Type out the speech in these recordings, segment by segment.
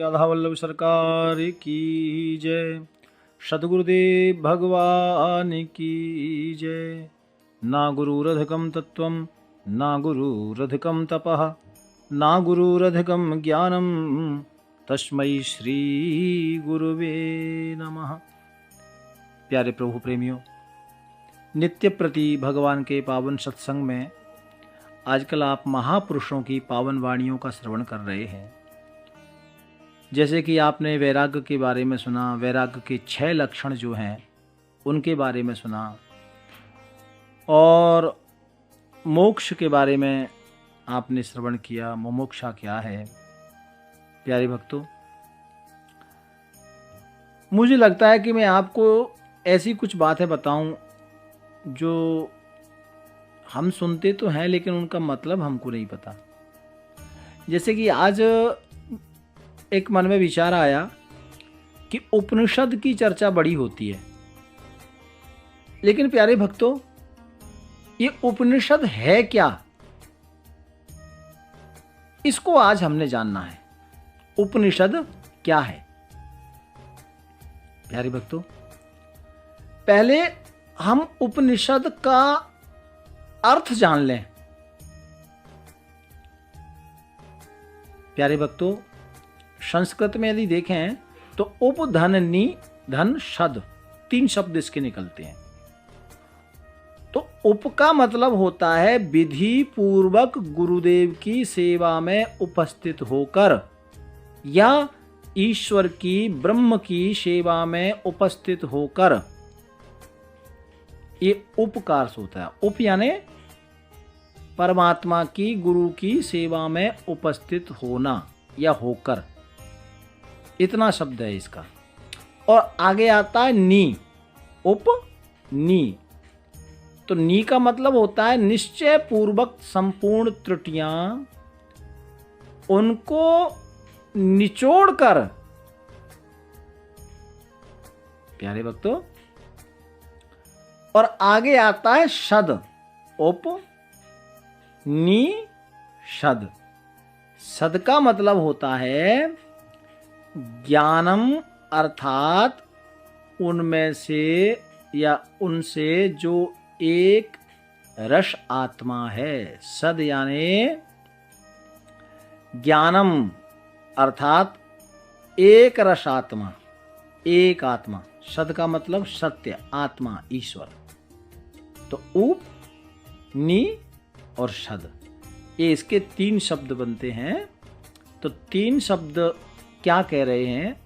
राधा वल्लभ सरकार की जय। सद्गुरुदेव भगवान की जय। ना गुरुरधिकं तत्त्वं ना गुरुरधिकं तपः ना गुरुरधिकं ज्ञानं तस्मै श्री गुरुवे नमः। प्यारे प्रभु प्रेमियों, नित्य प्रति भगवान के पावन सत्संग में आजकल आप महापुरुषों की पावन वाणियों का श्रवण कर रहे हैं। जैसे कि आपने वैराग्य के बारे में सुना, वैराग्य के 6 लक्षण जो हैं उनके बारे में सुना, और मोक्ष के बारे में आपने श्रवण किया। मुमुक्षा क्या है? प्यारे भक्तों, मुझे लगता है कि मैं आपको ऐसी कुछ बातें बताऊं जो हम सुनते तो हैं लेकिन उनका मतलब हमको नहीं पता। जैसे कि आज एक मन में विचार आया कि उपनिषद की चर्चा बड़ी होती है, लेकिन प्यारे भक्तों, ये उपनिषद है क्या, इसको आज हमने जानना है। उपनिषद क्या है? प्यारे भक्तों, पहले हम उपनिषद का अर्थ जान लें। प्यारे भक्तों, संस्कृत में यदि देखें तो उप धन नि धन शद 3 शब्द इसके निकलते हैं। तो उप का मतलब होता है विधि पूर्वक गुरुदेव की सेवा में उपस्थित होकर या ईश्वर की ब्रह्म की सेवा में उपस्थित होकर, ये उपकार होता है। उप यानी परमात्मा की, गुरु की सेवा में उपस्थित होना या होकर, इतना शब्द है इसका। और आगे आता है नी, उप नी। तो नी का मतलब होता है निश्चय पूर्वक संपूर्ण त्रुटियां उनको निचोड़कर। प्यारे भक्तों, और आगे आता है शद, उप नी शद। सद का मतलब होता है ज्ञानम, अर्थात उनमें से या उनसे जो एक रस आत्मा है। सद यानी ज्ञानम अर्थात एक रस आत्मा, एक आत्मा। सद का मतलब सत्य, आत्मा, ईश्वर। तो उप, नी और शद, ये इसके 3 शब्द बनते हैं। तो 3 शब्द क्या कह रहे हैं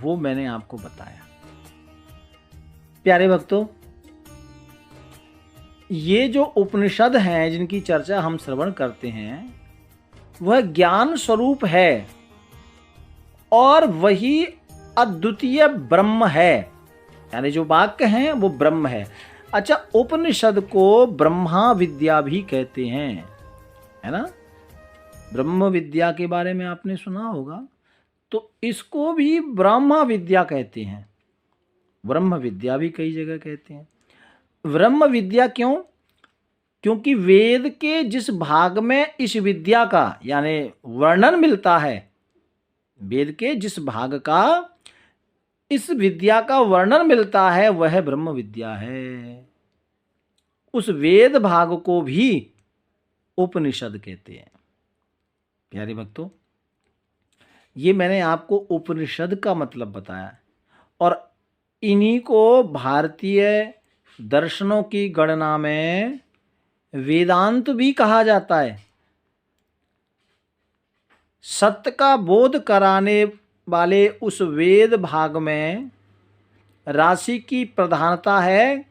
वो मैंने आपको बताया। प्यारे भक्तों, ये जो उपनिषद हैं जिनकी चर्चा हम श्रवण करते हैं वह ज्ञान स्वरूप है और वही अद्वितीय ब्रह्म है। यानी जो वाक्य हैं वो ब्रह्म है। अच्छा, उपनिषद को ब्रह्मा विद्या भी कहते हैं, है ना? ब्रह्म विद्या के बारे में आपने सुना होगा। तो इसको भी ब्रह्मा विद्या कहते हैं। ब्रह्म विद्या भी कई जगह कहते हैं। ब्रह्म विद्या क्यों? क्योंकि वेद के जिस भाग में इस विद्या का यानी वर्णन मिलता है, वेद के जिस भाग का इस विद्या का वर्णन मिलता है वह ब्रह्म विद्या है। उस वेद भाग को भी उपनिषद कहते हैं। प्यारे भक्तों, ये मैंने आपको उपनिषद का मतलब बताया, और इन्हीं को भारतीय दर्शनों की गणना में वेदांत भी कहा जाता है। सत्य का बोध कराने वाले उस वेद भाग में राशि की प्रधानता है,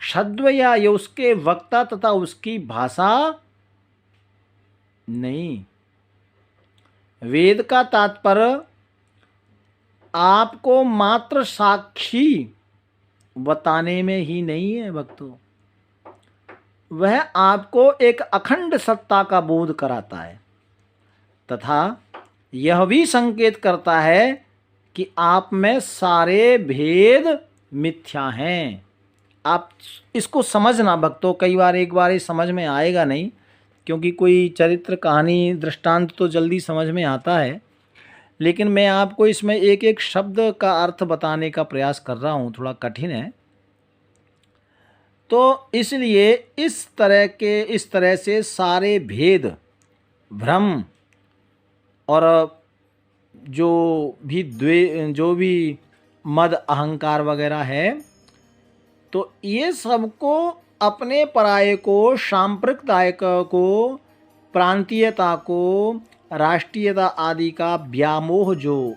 षड्व या उसके वक्ता तथा उसकी भाषा नहीं। वेद का तात्पर्य आपको मात्र साक्षी बताने में ही नहीं है भक्तों, वह आपको एक अखंड सत्ता का बोध कराता है तथा यह भी संकेत करता है कि आप में सारे भेद मिथ्या हैं। आप इसको समझना भक्तों, कई बार एक बार ये समझ में आएगा नहीं, क्योंकि कोई चरित्र, कहानी, दृष्टांत तो जल्दी समझ में आता है, लेकिन मैं आपको इसमें एक एक शब्द का अर्थ बताने का प्रयास कर रहा हूँ, थोड़ा कठिन है। तो इसलिए इस तरह से सारे भेद, भ्रम और जो भी मद अहंकार वगैरह है, तो ये सबको अपने पराये को, सांप्रदायिक को, प्रांतीयता को, राष्ट्रीयता आदि का व्यामोह जो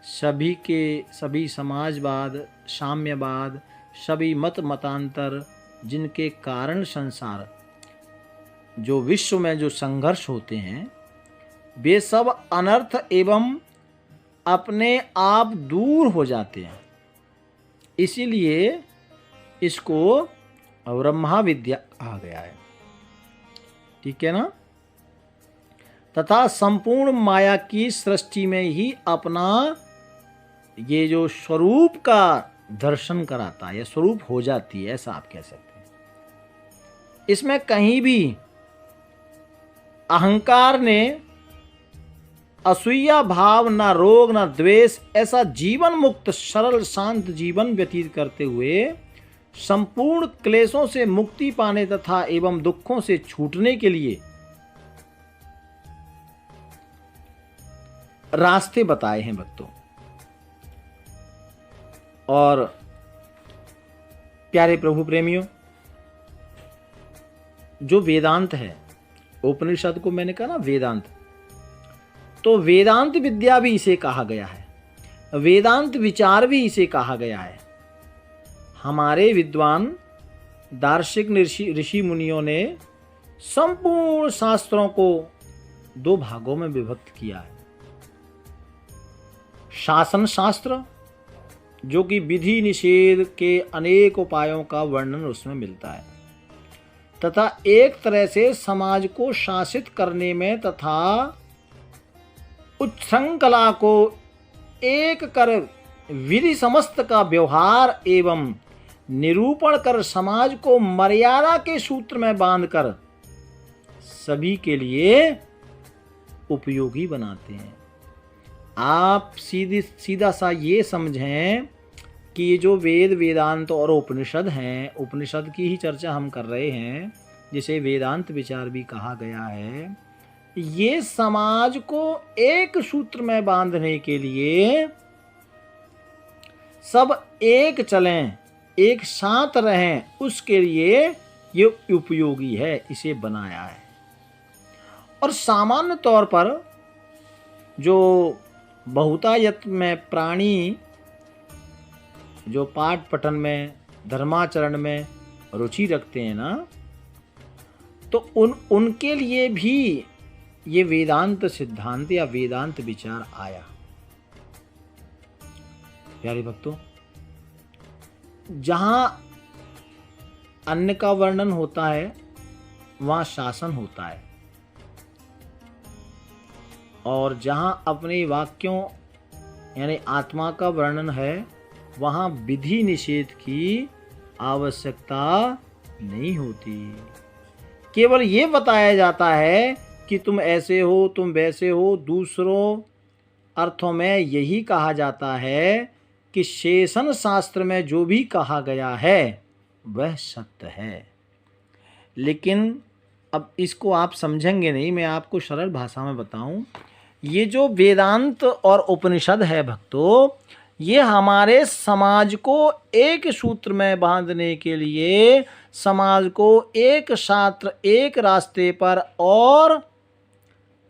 सभी के सभी समाजवाद, साम्यवाद, सभी मतांतर जिनके कारण संसार जो विश्व में जो संघर्ष होते हैं, वे सब अनर्थ एवं अपने आप दूर हो जाते हैं। इसीलिए इसको ब्रह्मा विद्या कहा गया है। ठीक है ना। तथा संपूर्ण माया की सृष्टि में ही अपना ये जो स्वरूप का दर्शन कराता है या स्वरूप हो जाती है, ऐसा आप कह सकते हैं। इसमें कहीं भी अहंकार ने असूया भाव, न रोग न द्वेष, ऐसा जीवन मुक्त सरल शांत जीवन व्यतीत करते हुए संपूर्ण क्लेशों से मुक्ति पाने तथा एवं दुखों से छूटने के लिए रास्ते बताए हैं भक्तों। और प्यारे प्रभु प्रेमियों, जो वेदांत है, उपनिषद को मैंने कहा ना वेदांत, तो वेदांत विद्या भी इसे कहा गया है, वेदांत विचार भी इसे कहा गया है। हमारे विद्वान दार्शनिक ऋषि मुनियों ने संपूर्ण शास्त्रों को दो भागों में विभक्त किया है। शासन शास्त्र, जो कि विधि निषेध के अनेक उपायों का वर्णन उसमें मिलता है, तथा एक तरह से समाज को शासित करने में तथा उच्छृंखला को एक कर विधि समस्त का व्यवहार एवं निरूपण कर समाज को मर्यादा के सूत्र में बांधकर सभी के लिए उपयोगी बनाते हैं। आप सीधा सा ये समझें कि ये जो वेद, वेदांत और उपनिषद हैं, उपनिषद की ही चर्चा हम कर रहे हैं, जिसे वेदांत विचार भी कहा गया है, ये समाज को एक सूत्र में बांधने के लिए सब एक चलें, एक साथ रहें, उसके लिए ये उपयोगी है, इसे बनाया है। और सामान्य तौर पर जो बहुतायत में प्राणी जो पाठ पठन में, धर्माचरण में रुचि रखते हैं ना, तो उनके लिए भी ये वेदांत सिद्धांत या वेदांत विचार आया। प्यारे भक्तों, जहां अन्न का वर्णन होता है वहां शासन होता है, और जहां अपने वाक्यों यानी आत्मा का वर्णन है वहां विधि निषेध की आवश्यकता नहीं होती। केवल ये बताया जाता है कि तुम ऐसे हो, तुम वैसे हो। दूसरों अर्थों में यही कहा जाता है कि शेषन शास्त्र में जो भी कहा गया है वह सत्य है। लेकिन अब इसको आप समझेंगे नहीं, मैं आपको सरल भाषा में बताऊं। ये जो वेदांत और उपनिषद है भक्तों, ये हमारे समाज को एक सूत्र में बांधने के लिए, समाज को एक शास्त्र, एक रास्ते पर, और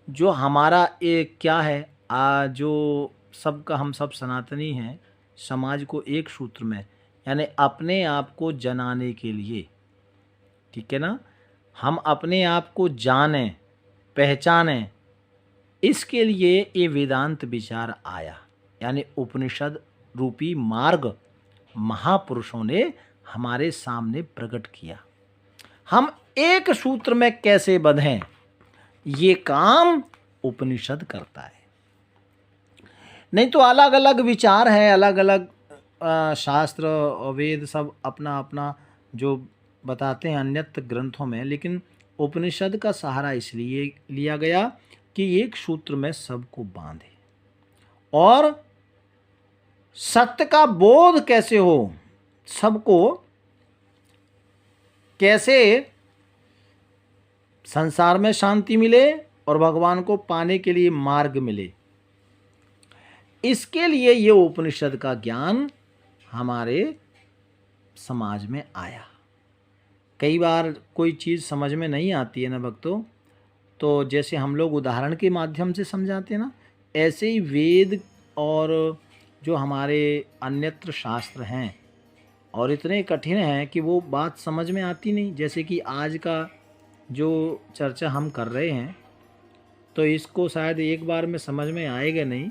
जो हमारा एक क्या है, जो सबका हम सब सनातनी हैं, समाज को एक सूत्र में यानी अपने आप को जनाने के लिए, ठीक है ना, हम अपने आप को जानें, पहचानें, इसके लिए ये वेदांत विचार आया। यानी उपनिषद रूपी मार्ग महापुरुषों ने हमारे सामने प्रकट किया। हम एक सूत्र में कैसे बंधें, ये काम उपनिषद करता है। नहीं तो अलग अलग विचार हैं, अलग अलग शास्त्र और वेद सब अपना अपना जो बताते हैं अन्यत्र ग्रंथों में, लेकिन उपनिषद का सहारा इसलिए लिया गया कि एक सूत्र में सबको बांधे। और सत्य का बोध कैसे हो, सबको कैसे संसार में शांति मिले और भगवान को पाने के लिए मार्ग मिले, इसके लिए ये उपनिषद का ज्ञान हमारे समाज में आया। कई बार कोई चीज़ समझ में नहीं आती है ना भक्तों, तो जैसे हम लोग उदाहरण के माध्यम से समझाते हैं ना, ऐसे ही वेद और जो हमारे अन्यत्र शास्त्र हैं और इतने कठिन हैं कि वो बात समझ में आती नहीं। जैसे कि आज का जो चर्चा हम कर रहे हैं, तो इसको शायद एक बार में समझ में आएगा नहीं,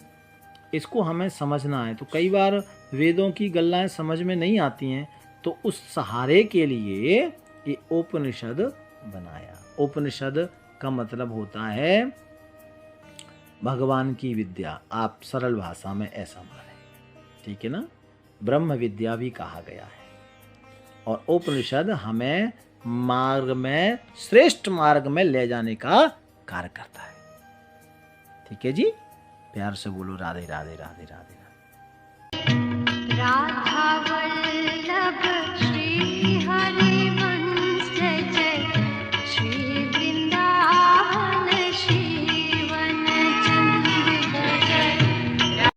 इसको हमें समझना है। तो कई बार वेदों की गल्लाएं समझ में नहीं आती हैं, तो उस सहारे के लिए ये उपनिषद बनाया। उपनिषद का मतलब होता है भगवान की विद्या, आप सरल भाषा में ऐसा माने, ठीक है ना। ब्रह्म विद्या भी कहा गया है। और उपनिषद हमें मार्ग में, श्रेष्ठ मार्ग में ले जाने का कार्य करता है। ठीक है जी, प्यार से बोलो राधे राधे राधे राधे।